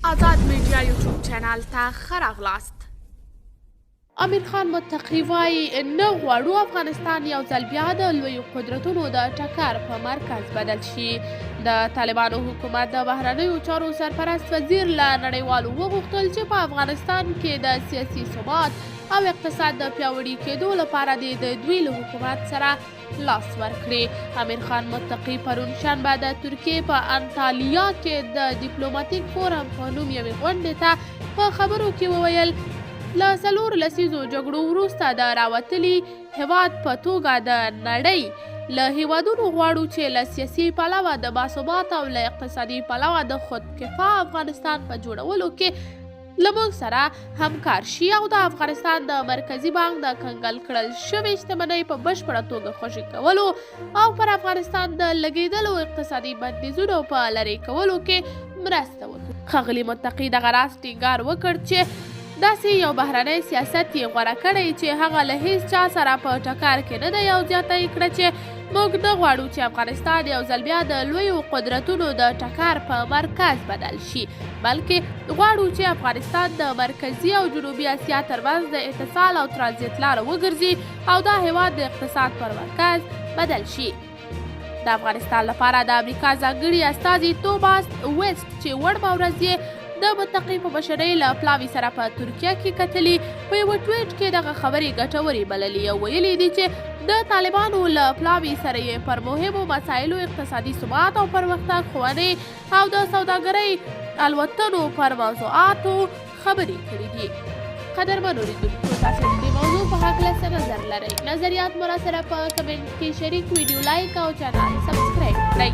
آزاد میډیا یوټیوب چینل ته ښه راغلاست. امیر خان متقي وایي نه غواړو افغانستان یو ځل بیا د لویو قدرتونو د ټکر په مرکز بدل شي. د طالبانو حکومت د بهرنیو چارو سرپرست وزیر له نړیوالو وغوښتل چې په افغانستان کې د سیاسي ثبات او اقتصاد د پیاوړي کېدو لپاره د دوی له حکومت سره لاس ورکړي. امیر خان متقي پرون شنبه د ترکیې په انټالیا کې د ډیپلوماتیک فورم په نوم یوې غونډې ته په خبرو کې وویل له 4 لسیزو جګړو وروسته د راوتلي هیواد په توګه د نړۍ له هیوادونو غواړو چې له سیاسي پلوه د باثباته او له اقتصادي پلوه د خودکفا افغانستان په جوړولو کې له موږ سره همکار شي او د افغانستان د مرکزي بانک د کنګل کړل شوې شتمنۍ په بشپړه توګه خوشي کولو او پر افغانستان د لګېدلو اقتصادي بندیزونو په لرې کولو کې مرسته وکړي. ښاغلي متقي دغه راز ټینګار وکړ چې داسې یو بهرنی سیاست یې غوره کړی چې هغه له هیڅ چا سره په ټکر کې نه دی او زیاته یې کړه چې موږ نه غواړو چې افغانستان یو ځل بیا د لویو قدرتونو د ټکر په مرکز بدل شي، بلکې غواړو چې افغانستان د مرکزي او جنوبي اسیا ترمنځ د اتصال او ترانزیت لاره وګرځي او دا هیواد د اقتصاد پر مرکز بدل شي. د افغانستان لپاره د امریکا ځانګړي استازي توماس ویسټ چې وړمه ورځ یې د متقي په مشرۍ له پلاوي سره په ترکیه کې کتلي په یوه ټویټ کې دغه خبرې ګټورې بللي او ویلي دي چې د طالبانو له پلاوي سره یې پر مهمو مسایلو اقتصادي ثبات او پرمختګ ښوونې او د سوداګرۍ الوتنو پر موضوعاتو خبرې کړې دي. قدرمنو لیدونکو، تاسو د دې موضوع په هکله څه نظر لرئ؟ نظریات مو راسره په کمنټ کې شریک، ویډیو لایک او چینل سبسکرایب